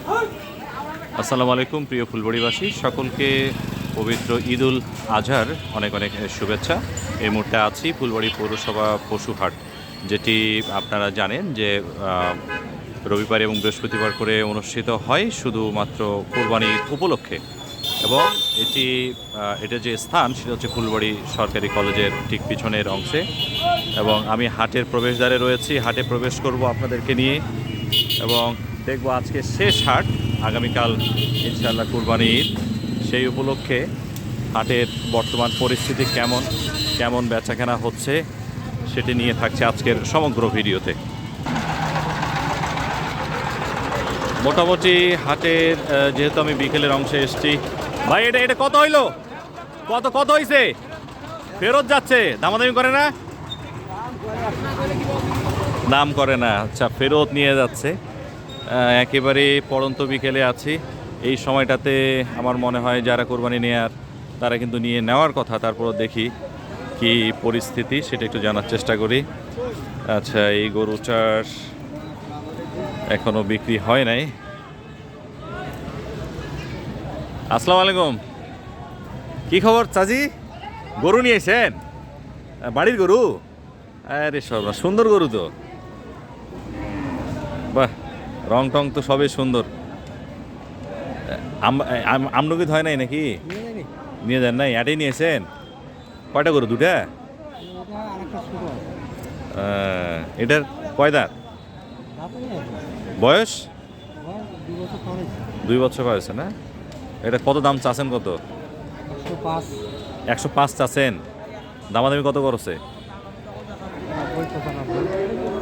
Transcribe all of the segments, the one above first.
আসসালামু আলাইকুম প্রিয় ফুলবাড়িবাসী, সকলকে পবিত্র ঈদুল আজহার অনেক অনেক শুভেচ্ছা। এই মুহূর্তে আছি ফুলবাড়ি পৌরসভা পশুহাট, যেটি আপনারা জানেন যে রবিবার এবং বৃহস্পতিবার করে অনুষ্ঠিত হয় শুধুমাত্র কোরবানির উপলক্ষে। এবং এটা যে স্থান সেটা হচ্ছে ফুলবাড়ি সরকারি কলেজের ঠিক পিছনের অংশে। এবং আমি হাটের প্রবেশদ্বারে রয়েছি, হাটে প্রবেশ করব আপনাদেরকে নিয়ে এবং দেখব আজকে শেষ হাট, আগামীকাল ইনশাআল্লাহ কুরবানি ঈদ। সেই উপলক্ষে হাটের বর্তমান পরিস্থিতি কেমন বেচাকেনা হচ্ছে সেটি নিয়ে থাকছে আজকের সমগ্র ভিডিওতে। মোটামুটি হাটের যেহেতু আমি বিকেলের অংশে এসেছি। ভাই এটা কত হইলো? কত হয়েছে? ফেরত যাচ্ছে, দামাদামি করে না? দাম করে না, আচ্ছা, ফেরত নিয়ে যাচ্ছে। একেবারে পড়ন্ত বিকেলে আছি। এই সময়টাতে আমার মনে হয় যারা কোরবানি নেয়ার তারা কিন্তু নিয়ে নেওয়ার কথা। তারপর দেখি কি পরিস্থিতি সেটা একটু জানার চেষ্টা করি। আচ্ছা, এই গরুটার এখনো বিক্রি হয় নাই। আসসালামু আলাইকুম, কি খবর চাচি? গরু নিয়েছেন? বাড়ির গরু? আরে সব সুন্দর গরু তো, বাহ, রং টং তো সবই সুন্দর। আমনকিত হয় নাই নাকি? নিয়ে যান নাই? এটাই নিয়েছেন? কয়টা গরু? দুটা? এটার কয় দাঁত? বয়স 2 বছর হয়েছে না? এটা কত দাম চাচ্ছেন? কত? 105 চাচ্ছেন? দামাদামি কত করছে?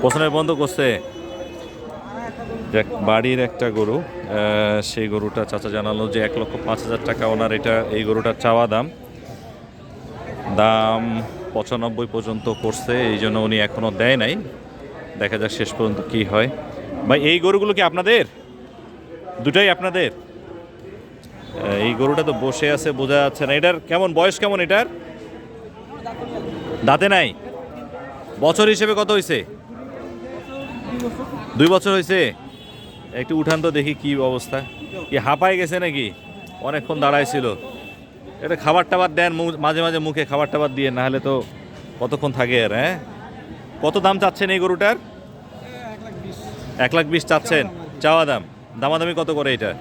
95 বন্ধ করছে। বাড়ির একটা গরু, সেই গরুটা চাচা জানালো যে 1,05,000 টাকা ওনার এই গরুটার চাওয়া দাম 95 পর্যন্ত করছে। এই জন্য উনি এখনও দেয় নাই, দেখা যাক শেষ পর্যন্ত কি হয়। ভাই, এই গরুগুলো কি আপনাদের? দুটাই আপনাদের? এই গরুটা তো বসে আছে, বোঝা যাচ্ছে না। এটার কেমন বয়স? কেমন এটার? দাঁতে নাই? বছর হিসেবে কত হয়েছে? 2 বছর হয়েছে। একটু উঠান তো দেখি কি অবস্থা। কি হাঁপায় গেছে নাকি? অনেকক্ষণ দাঁড়াইছিল। এটা খাবার টাবার দেন মাঝে মাঝে, মুখে খাবার টাবার দিয়ে, না হলে তো কতক্ষণ থাকে আর। হ্যাঁ, কত দাম চাচ্ছেন এই গরুটার? 1,20,000 চাচ্ছেন চাওয়া দাম। দামাদামি কত করে এটা?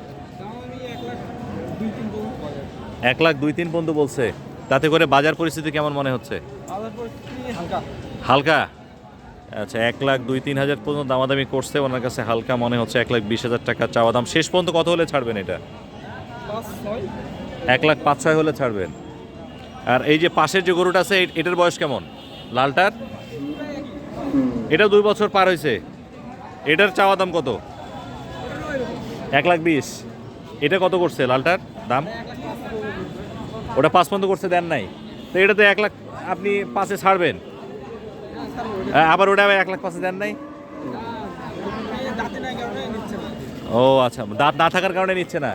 1,02,3 পর্যন্ত বলছে। তাতে করে বাজার পরিস্থিতি কেমন মনে হচ্ছে? হালকা। আচ্ছা, 1,02,3,000 পর্যন্ত দামাদামি করছে, ওনার কাছে হালকা মনে হচ্ছে। 1,20,000 টাকা চাওয়া দাম। শেষ পর্যন্ত কত হলে ছাড়বেন এটা? 1,05,600 হলে ছাড়বেন। আর এই যে পাশের যে গরুটা আছে, এটার বয়স কেমন? লালটার? এটা 2 বছর পার হয়েছে। এটার চাওয়া দাম কত? 1,20,000। এটা কত করছে লালটার দাম? ওটা 5 পর্যন্ত করছে, দেন নাই? তো এটা তো 1,00,000 আপনি 5-এ ছাড়বেন, আবার ওটা 1,05,000 দেন নাই? ও আচ্ছা, দাঁত না থাকার কারণে নিচ্ছে না।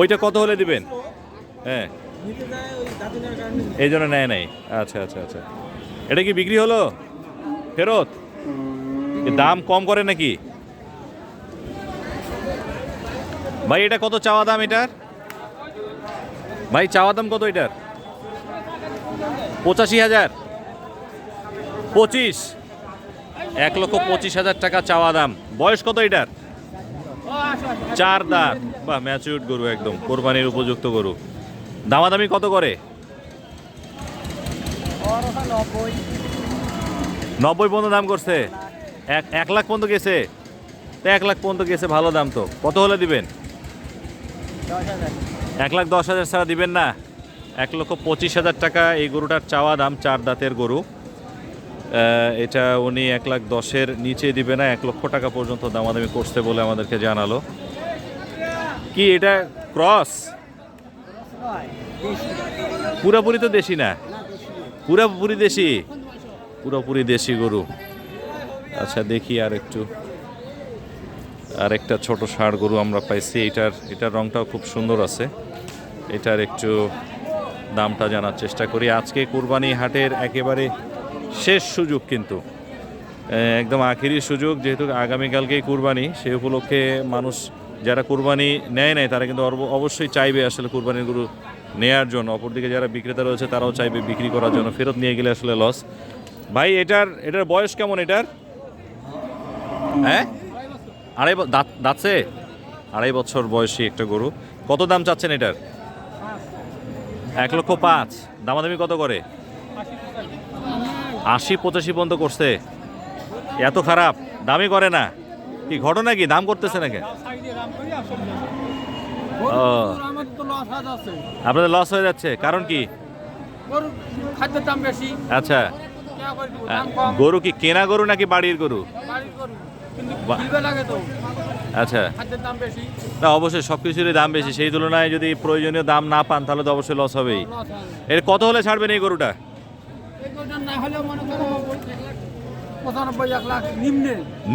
ওইটা কত হলে দিবেন? হ্যাঁ, এই জন্য নেয় নাই। আচ্ছা আচ্ছা আচ্ছা, এটা কি বিক্রি হলো? ফেরত? দাম কম করে নাকি? ভাই, এটা কত চাওয়া দাম এটার? ভাই, চাওয়া দাম কত এটার? 85,000? 25? 1,25,000 টাকা চাওয়া দাম। বয়স কত এটার? 4 দাঁত। বাহ, ম্যাচিউরড গরু, একদম কোরবানির উপযুক্ত গরু। দামাদামি কত করে? 90 পর্যন্ত দাম করছে। 1,00,000 পর্যন্ত গেছে? তো 1,00,000 পর্যন্ত গেছে, ভালো দাম তো। কত হলে দিবেন? 1,10,000 ছাড়া দিবেন না? 1,25,000 টাকা এই গরুটার চাওয়া দাম। 4 দাঁতের গরু। এটা উনি 1,10,000-এর নিচে দিবে না, 1,00,000 টাকা পর্যন্ত দামাদামি করছে বলে আমাদেরকে জানালো। কি এটা ক্রস? পুরোপুরি তো দেশি না? পুরোপুরি দেশি? পুরোপুরি দেশি গরু। আচ্ছা, দেখি আরেকটা ছোট ষাঁড় গরু আমরা পাইছি। এটার রংটাও খুব সুন্দর আছে। এটার একটু দামটা জানার চেষ্টা করি। আজকে কুরবানি হাটের একেবারে শেষ সুযোগ, কিন্তু একদম আখেরি সুযোগ, যেহেতু আগামীকালকেই কুরবানি, সেই উপলক্ষে মানুষ যারা কুরবানি নেয় নাই তারা কিন্তু অবশ্যই চাইবে আসলে কুরবানির গরু নেয়ার জন্য। অপরদিকে যারা বিক্রেতা রয়েছে তারাও চাইবে বিক্রি করার জন্য, ফেরত নিয়ে গেলে আসলে লস। ভাই এটার বয়স কেমন এটার? হ্যাঁ, দাঁতছে 2.5 বছর বয়সী একটা গরু। কত দাম চাচ্ছেন এটার? 1,05,000। দামাদামি কত করে? 80-85 পর্যন্ত করছে। এত খারাপ দামই করে না? কি ঘটনা, কি দাম করতেছে নাকি? আপনাদের লস হয়ে যাচ্ছে, কারণ কি? আচ্ছা, গরু কি কেনা গরু নাকি বাড়ির গরু? আচ্ছা, না অবশ্যই সবকিছুরই দাম বেশি, সেই তুলনায় যদি প্রয়োজনীয় দাম না পান তাহলে তো অবশ্যই লস হবেই। এর কত হলে ছাড়বেন এই গরুটা?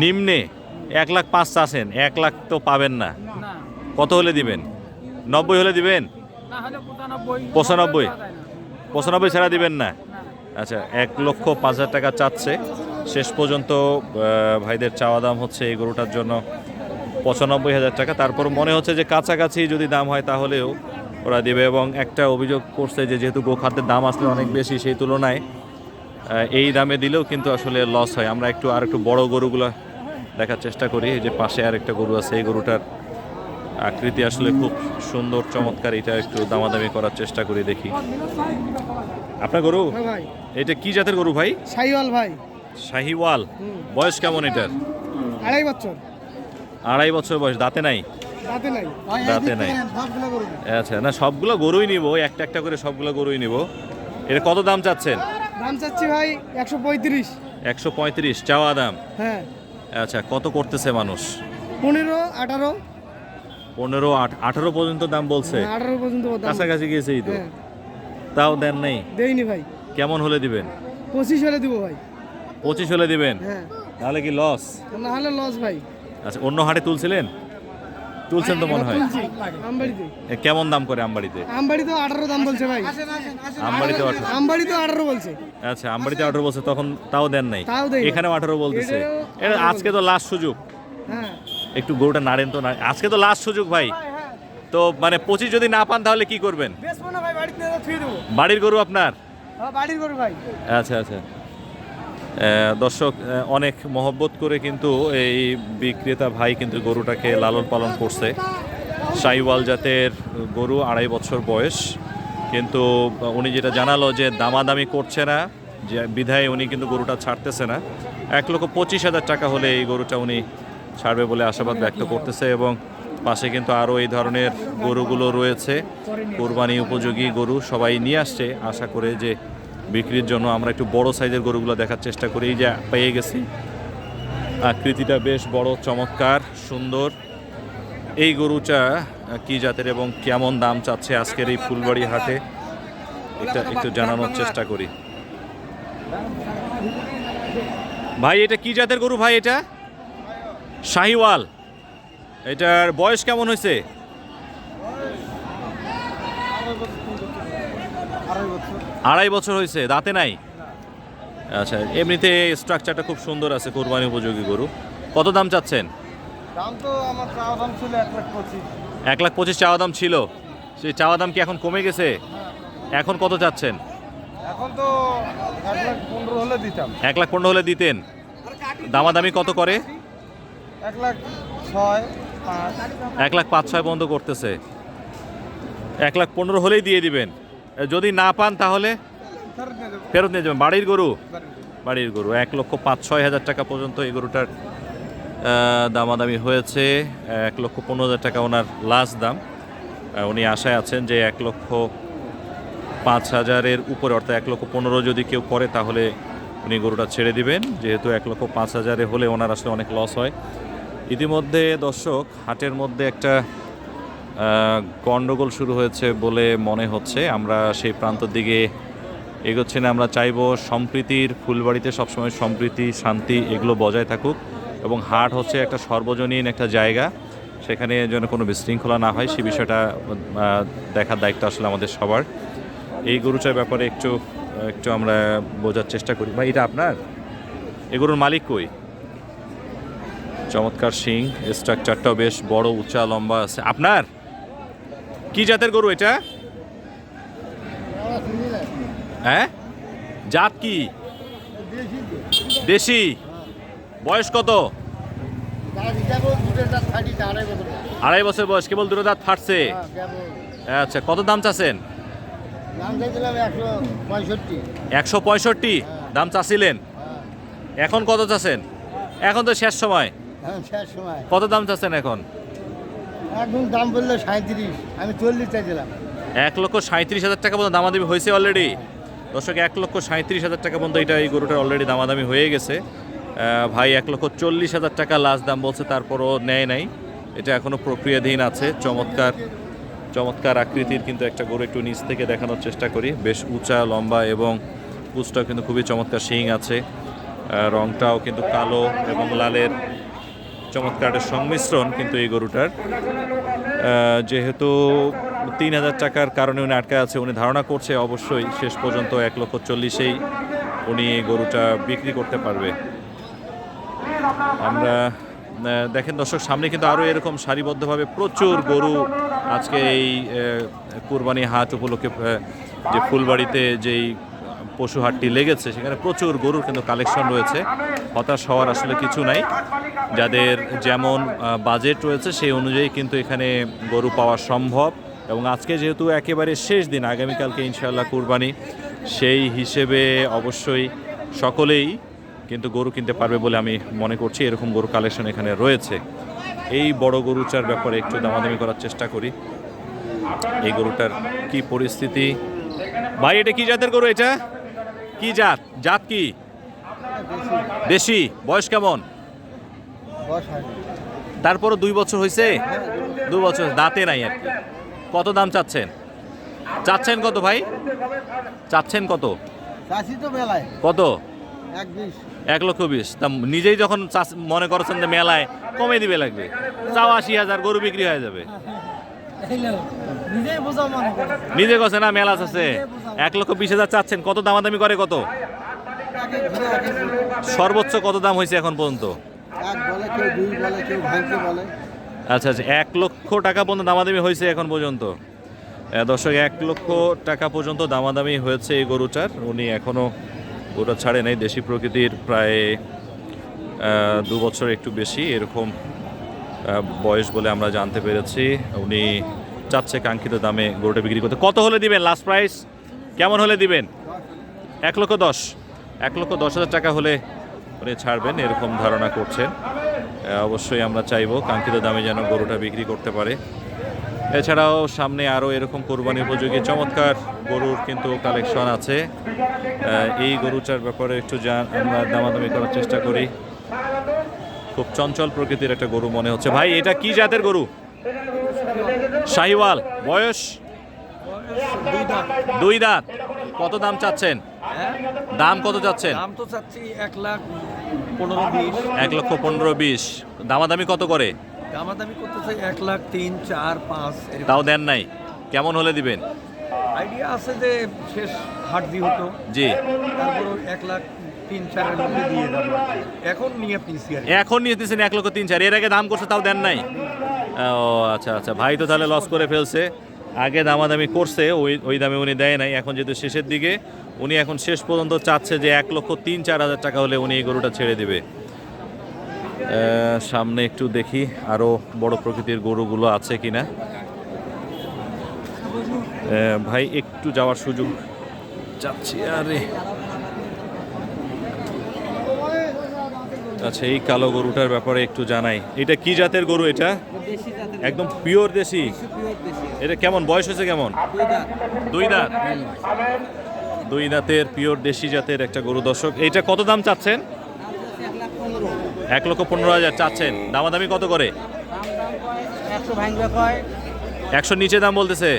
নিম্নে 1,05,000 চাচ্ছেন, 1 লাখ তো পাবেন না। কত হলে দিবেন? 90 হলে দিবেন? 95 ছাড়া দিবেন না? আচ্ছা, 1,05,000 টাকা চাচ্ছে। শেষ পর্যন্ত ভাইদের চাওয়া দাম হচ্ছে এই গরুটার জন্য 95,000 টাকা। তারপর মনে হচ্ছে যে কাছাকাছি যদি দাম হয় তাহলেও ওরা দিবে। এবং একটা অভিযোগ করছে যে যেহেতু গোখাদ্যের দাম আসলে অনেক বেশি, সেই তুলনায় এই দামে দিলেও কিন্তু আসলে লস হয়। আমরা আর একটু বড় গরুগুলো দেখার চেষ্টা করি। এই যে পাশে আর একটা গরু আছে, এই গরুটার আকৃতি আসলে খুব সুন্দর, চমৎকার। এটা একটু দামাদামি করার চেষ্টা করি, দেখি। আপনার গরু এটা কি জাতের গরু ভাই? শাহিওয়াল ভাই। শাহিওয়াল। বয়স কেমন এটার? 2.5 বছর। 2.5 বছর বয়স। দাঁতে নাই? দাঁতে নাই। আচ্ছা, না সবগুলো গরুই নিব, একটা একটা করে সবগুলো গরুই নিব। এর কত দাম চাচ্ছেন? দাম চাচ্ছি ভাই 135। 135 চাওয়া দাম? হ্যাঁ। আচ্ছা, কত করতেছে মানুষ? 15, 18। 15, 18 পর্যন্ত দাম বলছে? 18 পর্যন্ত কাছাকাছি গেছেই তো। তাও দেন নাই? দেইনি ভাই। কেমন হলে দিবেন? 25 হলে দিব ভাই। 25 হলে দিবেন? হ্যাঁ। তাহলে কি লস? না হলে লস ভাই। আচ্ছা, অন্য হাটে তুলছেন তো মনে হয়। আমবাড়িতে কেমন দাম করে? আমবাড়িতে 18 দাম বলছে ভাই। আমবাড়িতে 18 বলছে। আচ্ছা, আমবাড়িতে 18 বলছে, তখন তাও দেন নাই? এখানেও 18 বলতেছে। আজকে তো লাস্ট সুযোগ। হ্যাঁ, একটু গরুটা নাড়েন তো। আজকে তো লাস্ট সুযোগ ভাই। তো মানে 25 যদি না পান তাহলে কি করবেন? বাড়ির গরু আপনার? বাড়ির গরু ভাই। আচ্ছা আচ্ছা। দর্শক, অনেক মহব্বত করে কিন্তু এই বিক্রেতা ভাই কিন্তু গরুটাকে লালন পালন করছে। শাহিওয়াল জাতের গরু, 2.5 বছর বয়স। কিন্তু উনি যেটা জানালো যে দামাদামি করছে না, যে বিধায় উনি কিন্তু গরুটা ছাড়তেছে না। 1,25,000 টাকা হলে এই গরুটা উনি ছাড়বে বলে আশাবাদ ব্যক্ত করতেছে। এবং পাশে কিন্তু আরও এই ধরনের গরুগুলো রয়েছে, কোরবানি উপযোগী গরু সবাই নিয়ে আসছে আশা করে যে বিক্রির জন্য। আমরা একটু বড় সাইজের গরুগুলো দেখার চেষ্টা করি। এই যে পেয়ে গেছি, আকৃতিটা বেশ বড়, চমৎকার, সুন্দর। এই গরুটা কি জাতের এবং কেমন দাম চাচ্ছে আজকের এই ফুলবাড়ি হাটে, এটা একটু জানানোর চেষ্টা করি। ভাই এটা কি জাতের গরু ভাই? এটা শাহিওয়াল। এটার বয়স কেমন হয়েছে? 2.5 বছর হয়েছে। দাঁতে নাই? আচ্ছা, এমনিতে স্ট্রাকচারটা খুব সুন্দর আছে, কোরবানি উপযোগী গরু। কত দাম চাচ্ছেন? দাম তো আমার চাওয়া দাম ছিল 1,25,000। 1,25,000 চাওয়া দাম ছিল। সেই চাওয়া দাম কি এখন কমে গেছে? এখন কত চাচ্ছেন? এখন তো 1,15,000 হলে দিতাম। 1,15,000 হলে দিতেন? দামাদামি কত করে? 1,06,000, 1,05,000 পর্যন্ত করতেছে। 1,15,000 হলেই দিয়ে দিবেন। যদি না পান তাহলে ফেরত নিয়ে যাবেন। বাড়ির গরু? বাড়ির গরু। 1,05,000-6,000 টাকা পর্যন্ত এই গরুটার দামাদামি হয়েছে। 1,15,000 টাকা ওনার লাস্ট দাম। উনি আশায় আছেন যে 1,05,000-এর উপরে, অর্থাৎ 1,15,000 যদি কেউ করে তাহলে উনি গরুটা ছেড়ে দিবেন। যেহেতু 1,05,000-এ হলে ওনার আসলে অনেক লস হয়। ইতিমধ্যে দর্শক, হাটের মধ্যে একটা গণ্ডগোল শুরু হয়েছে বলে মনে হচ্ছে। আমরা সেই প্রান্তর দিকে এগোচ্ছি না। আমরা চাইবো সম্প্রীতির, ফুলবাড়িতে সবসময় সম্প্রীতি, শান্তি এগুলো বজায় থাকুক। এবং হাট হচ্ছে একটা সর্বজনীন একটা জায়গা, সেখানে যেন কোনো বিশৃঙ্খলা না হয় সেই বিষয়টা দেখার দায়িত্ব আসলে আমাদের সবার। এই গরুটার ব্যাপারে একটু আমরা বোঝার চেষ্টা করি। ভাই এটা আপনার? এই গরুর মালিক কই? চমৎকার শিং, স্ট্রাকচারটাও বেশ বড়, উঁচা, লম্বা আছে। আপনার কি জাতের গরু এটা? হ্যাঁ, জাত কি? দেশি। বয়স কত? 2.5 বছর বয়স, কেবল দুটো দাঁত ফাটছে। আচ্ছা, কত দাম চাচ্ছেন? 165 দাম চাচ্ছিলেন, এখন কত চাচ্ছেন? এখন তো শেষ সময়, কত দাম চাচ্ছেন এখন? এখন দাম বললো 37, আমি 40 চাইছিলাম। 1,37,000 টাকা পর্যন্ত দামাদামি হয়েছে অলরেডি। দর্শক, 1,37,000 টাকা পর্যন্ত এই গরুটার অলরেডি দামাদামি হয়ে গেছে। ভাই 1,40,000 টাকা লাস্ট দাম বলছে, তারপরও নেয় নাই, এটা এখনো প্রক্রিয়াধীন আছে। চমৎকার চমৎকার আকৃতির কিন্তু একটা গরু, একটু নিচ থেকে দেখানোর চেষ্টা করি। বেশ উঁচা, লম্বা এবং পুঁচটাও কিন্তু খুবই চমৎকার, শিং আছে। রংটাও কিন্তু কালো এবং লালের চমৎকার একটা সংমিশ্রণ কিন্তু এই গরুটার। যেহেতু 3,000 টাকার কারণে উনি আটকে আছে, উনি ধারণা করছে অবশ্যই শেষ পর্যন্ত 1,40,000-এই উনি এই গরুটা বিক্রি করতে পারবে। আমরা দেখেন দর্শক, সামনে কিন্তু আরও এরকম সারিবদ্ধভাবে প্রচুর গরু আজকে এই কুরবানি হাট উপলক্ষে যে ফুলবাড়িতে যেই পশু হাটটি লেগেছে, সেখানে প্রচুর গরুর কিন্তু কালেকশন রয়েছে। হতাশ হওয়ার আসলে কিছু নাই, যাদের যেমন বাজেট রয়েছে সেই অনুযায়ী কিন্তু এখানে গরু পাওয়া সম্ভব। এবং আজকে যেহেতু একেবারে শেষ দিন, আগামীকালকে ইনশাআল্লাহ কুরবানি, সেই হিসেবে অবশ্যই সকলেই কিন্তু গরু কিনতে পারবে বলে আমি মনে করছি। এরকম গরু কালেকশন এখানে রয়েছে। এই বড় গরুটার ব্যাপারে একটু দামাদামি করার চেষ্টা করি। এই গরুটার কি পরিস্থিতি? ভাই, এটা কি জাতের গরু? এটা কি জাত? জাত কি? দেশি। বয়স কেমন? তারপরও 2 বছর হয়েছে? 2 বছর দাঁতে নাই আর কি। কত দাম চাচ্ছেন? চাচ্ছেন কত ভাই? চাচ্ছেন কত? কত? 1,20,000। তা নিজেই যখন মনে করছেন যে মেলায় কমে দিবে লাগবে, 84,000 গরু বিক্রি হয়ে যাবে। নিজে কছে না মেলা আছে। 1,20,000 চাচ্ছেন, কত দামাদামি করে? কত সর্বোচ্চ কত দাম হয়েছে এখন পর্যন্ত? আচ্ছা আচ্ছা, 1 লক্ষ টাকা পর্যন্ত দামাদামি হয়েছে এখন পর্যন্ত। দর্শক, 1 লক্ষ টাকা পর্যন্ত দামাদামি হয়েছে এই গরুটার। উনি এখনো গরুটা ছাড়ে নেই। দেশি প্রকৃতির, প্রায় 2 বছর একটু বেশি এরকম বয়স বলে আমরা জানতে পেরেছি। উনি চাচ্ছে কাঙ্ক্ষিত দামে গরুটা বিক্রি করতে। কত হলে দিবেন? লাস্ট প্রাইস কেমন হলে দিবেন? 1,10,000। 1,10,000 টাকা হলে উনি ছাড়বেন এরকম ধারণা করছেন। অবশ্যই আমরা চাইবো কাঙ্ক্ষিত দামে যেন গরুটা বিক্রি করতে পারে। এছাড়াও সামনে আরও এরকম কোরবানি উপযোগী চমৎকার গরুর কিন্তু কালেকশন আছে। এই গরুটার ব্যাপারে একটু আমরা দামাদামি করার চেষ্টা করি। খুব চঞ্চল প্রকৃতির একটা গরু মনে হচ্ছে। ভাই, এটা কি জাতের গরু? শাহিওয়াল। বয়স? 2 দাঁত। কত দাম চাচ্ছেন? দাম কত চাচ্ছেন? দাম তো চাচ্ছি 1,15,20,000। 1,15,20,000। দামাদামি কত করে? দামাদামি করতে চাই 1,03,000, 4,000, 5,000। তাও দেন নাই? কেমন হলে দিবেন? আইডিয়া আছে যে শেষ হাট দিয়ে হতো, জি, তারপর 1,03,000-4,000 এর মধ্যে দিয়ে দেবো। এখন নিয়ে নিয়েছি, এখন নিয়ে দিয়েছেন 1,03,000। এর আগে দাম করছে, তাও দেন নাই? ও আচ্ছা আচ্ছা, ভাই তো তাহলে লস করে ফেলছে। আগে দামাদামি করছে, ওই দামে উনি দেয় নাই। এখন যেহেতু শেষের দিকে, উনি এখন শেষ পর্যন্ত চাচ্ছে যে 1,03,000-4,000 টাকা হলে উনি এই গরুটা ছেড়ে দেবে। সামনে একটু দেখি আরও বড় প্রকৃতির গরুগুলো আছে কিনা। ভাই, একটু যাওয়ার সুযোগ চাচ্ছি। আরে আচ্ছা, এই কালো গরুটার ব্যাপারে একটু জানাই। এটা কি জাতের গরু? এটা একদম পিওর দেশি। এটা কেমন বয়স হয়েছে? কেমন? 2 দাঁত। 2 দাঁতের পিওর দেশি জাতের একটা গরু। দর্শক, এইটা কত দাম চাচ্ছেন? 1,15,000 চাচ্ছেন। দামাদামি কত করে? 100 নিচে দাম বলতেছে।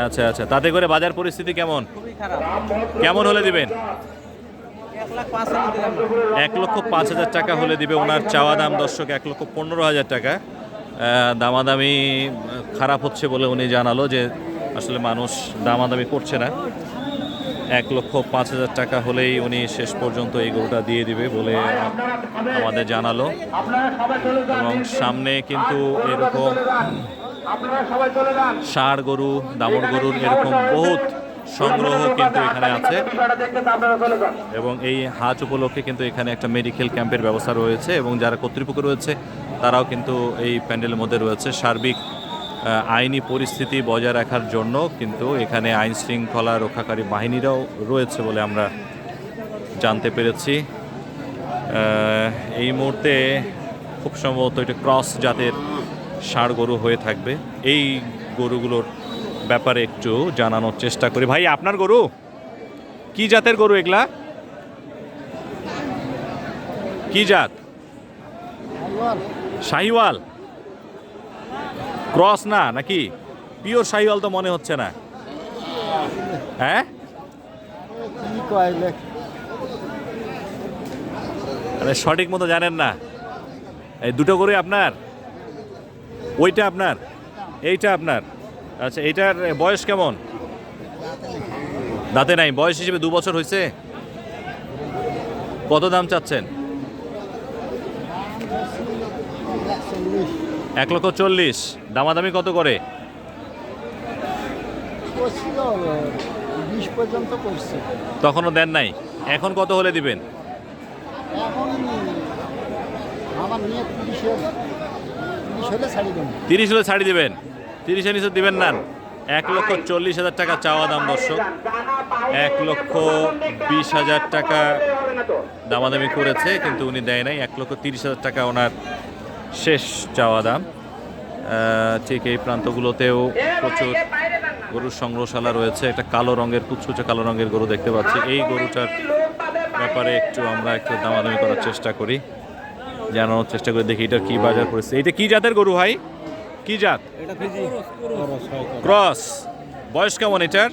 আচ্ছা আচ্ছা, তাতে করে বাজার পরিস্থিতি কেমন? কেমন হলে দিবেন? 1,05,000 টাকা হলে দিবে ওনার চাওয়া দাম। দর্শক, 1,15,000 টাকা। দামাদামি খারাপ হচ্ছে বলে উনি জানালো যে আসলে মানুষ দামাদামি করছে না। 1,05,000 টাকা হলেই উনি ষেষ পর্যন্ত এই গরুটা দিয়ে দিবে বলে আমাদের জানালো। এবং সামনে কিন্তু এরকম ষাঁড় গরু, দামড় গরুর এরকম বহুত সংগ্রহ কিন্তু এখানে আছে। এবং এই হাট উপলক্ষে কিন্তু এখানে একটা মেডিকেল ক্যাম্পের ব্যবস্থা রয়েছে এবং যারা কর্তৃপক্ষ রয়েছে তারাও কিন্তু এই প্যান্ডেলের মধ্যে রয়েছে। সার্বিক আইনি পরিস্থিতি বজায় রাখার জন্য কিন্তু এখানে আইন শৃঙ্খলা রক্ষাকারী বাহিনীরাও রয়েছে বলে আমরা জানতে পেরেছি। এই মুহূর্তে খুব সম্ভবত এটা ক্রস জাতের ষাঁড় গরু হয়ে থাকবে। এই গরুগুলোর ব্যাপারে একটু জানানোর চেষ্টা করি। ভাই, আপনার গরু কি জাতের গরু? এগুলা কি জাত? শাহিওয়াল? ক্রস না নাকি? পিওর শাহিওয়াল তো মনে হচ্ছে না। হ্যাঁ, আরে সঠিক মতো জানেন না। এই দুটো গরুই আপনার? ওইটা আপনার, এইটা আপনার? আচ্ছা, এইটার বয়স কেমন? দাঁতে নাই, বয়স হিসেবে 2 বছর হয়েছে। কত দাম চাচ্ছেন? 1,40,000। দামাদামি কত করে? 20 পর্যন্ত করছে। তখনও দেন নাই? এখন কত হলে দিবেন? এখন আমার নিয়ে 30 হলে ছাড়ি দেবেন। 30 হলে ছাড়ি দিবেন? 30-এর নিচে দিবেন না? 1,40,000 টাকা চাওয়া দাম দর্শক। 1,20,000 টাকা দামাদামি করেছে কিন্তু উনি দেয় নাই। 1,30,000 টাকা ওনার শেষ চাওয়া দাম। ঠিক এই প্রান্তগুলোতেও প্রচুর গরুর সংগ্রহশালা রয়েছে। একটা কালো রঙের, কুচকুচে কালো রঙের গরু দেখতে পাচ্ছি। এই গরুটার ব্যাপারে আমরা একটু দামাদামি করার চেষ্টা করি, জানানোর চেষ্টা করি, দেখি এটা কি বাজার পড়েছে। এটা কি জাতের গরু ভাই? কি জাত? ক্রস। বয়স কেমন এটার?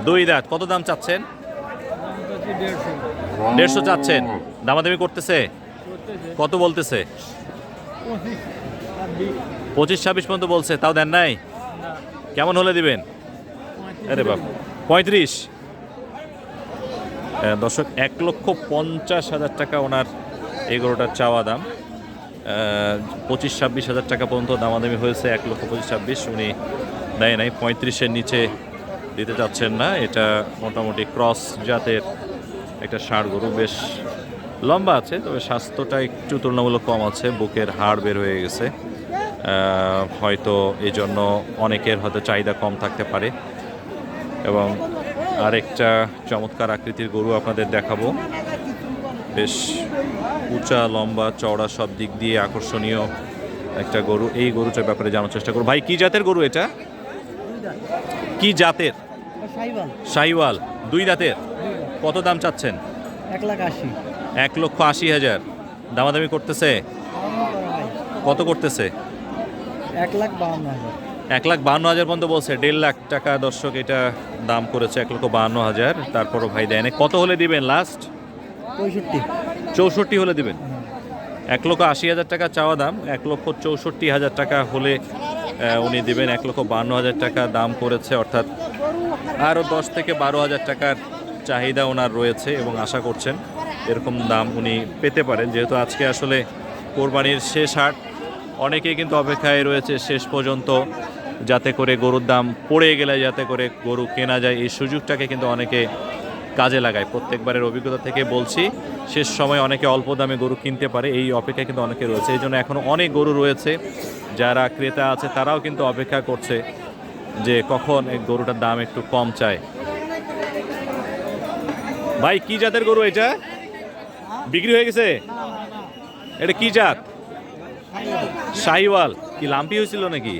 2 দাঁত। কত দাম চাচ্ছেন? 150 চাচ্ছেন। দামাদামি করতেছে? কত বলতেছে? 25-26 পর্যন্ত বলছে, তাও দেন নাই? কেমন হলে দিবেন? আরে বাপ, 35? দর্শক, 1,50,000 টাকা ওনার এই গরুটার চাওয়া দাম। 25-26,000 টাকা পর্যন্ত দামাদামি হয়েছে। 1,25,000-26 উনি দেয় নাই। 35-এর নিচে দিতে চাচ্ছেন না। এটা মোটামুটি ক্রস জাতের একটা ষাঁড় গরু, বেশ লম্বা আছে, তবে স্বাস্থ্যটা একটু তুলনামূলক কম আছে। বুকের হাড় বের হয়ে গেছে, হয়তো এই জন্য অনেকের হয়তো চাহিদা কম থাকতে পারে। এবং আরেকটা চমৎকার আকৃতির গরু আপনাদের দেখাবো। বেশ উঁচা, লম্বা, চওড়া, সব দিক দিয়ে আকর্ষণীয় একটা গরু। এই গরুটার ব্যাপারে জানার চেষ্টা করব। ভাই, কি জাতের গরু এটা? কি জাতের? শাহিওয়াল। 2 দাঁতের। কত দাম চাচ্ছেন? 1,80,000। 1,80,000। দামাদামি করতেছে? কত করতেছে? 1,52,000। 1,52,000 পর্যন্ত বলছে। 1.5 লাখ টাকা দর্শক এটা দাম করেছে। 1,52,000। তারপরও ভাই দেয় না। কত হলে দিবেন লাস্ট? 64 হলে দিবেন? 1,80,000 টাকা চাওয়া দাম। 1,64,000 টাকা হলে উনি দিবেন। 1,52,000 টাকা দাম করেছে, অর্থাৎ আরও 10 থেকে 12,000 টাকার চাহিদা ওনার রয়েছে এবং আশা করছেন এরকম দাম উনি পেতে পারেন। যেহেতু আজকে আসলে কোরবানির শেষ হাট, অনেকেই কিন্তু অপেক্ষায় রয়েছে শেষ পর্যন্ত, যাতে করে গরুর দাম পড়ে গেলে যাতে করে গরু কেনা যায়। এই সুযোগটাকে কিন্তু অনেকে কাজে লাগায়। প্রত্যেকবারের অভিজ্ঞতা থেকে বলছি, শেষ সময় অনেকে অল্প দামে গরু কিনতে পারে, এই অপেক্ষায় কিন্তু অনেকে রয়েছে। এই জন্য এখনও অনেক গরু রয়েছে, যারা ক্রেতা আছে তারাও কিন্তু অপেক্ষা করছে যে কখন এই গরুটার দাম একটু কম চায়। ভাই, কি জাতের গরু এটা? বিক্রি হয়ে গেছে? এটা কি জাত? শাহিওয়াল। কি লাম্পি হয়েছিল নাকি?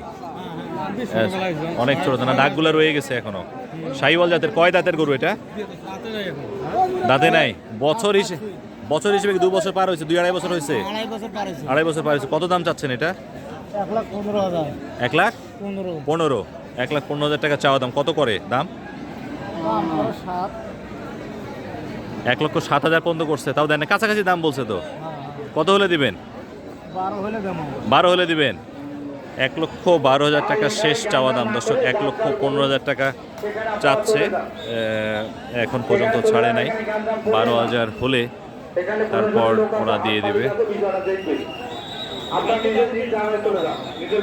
অনেক ছোট না, দাগগুলো রয়ে গেছে এখনো। শাহিওয়াল জাতের। কয় দাঁতের গরু এটা? দাঁতে নাই। বছর হিসেবে 2 বছর পার হয়েছে? 2-2.5 বছর হয়েছে? 2.5 বছর পার হয়েছে। কত দাম চাচ্ছেন এটা? 1,15,000। 1,15,000? 1,15,000 টাকা চাওয়া দাম। কত করে দাম? 1,07,000 পর্যন্ত করছে, তাও দেন না। কাছাকাছি দাম বলছে তো। কত হলে দিবেন? 12 হলে দেবো। 12 হলে দিবেন? 1,12,000 টাকা শেষ চাওয়া দাম দর্শক, 1,15,000 টাকা চাচ্ছে, এখন পর্যন্ত ছাড়ে নাই। 12,000 হলে তারপর ওরা দিয়ে দেবে। আপনার নিজের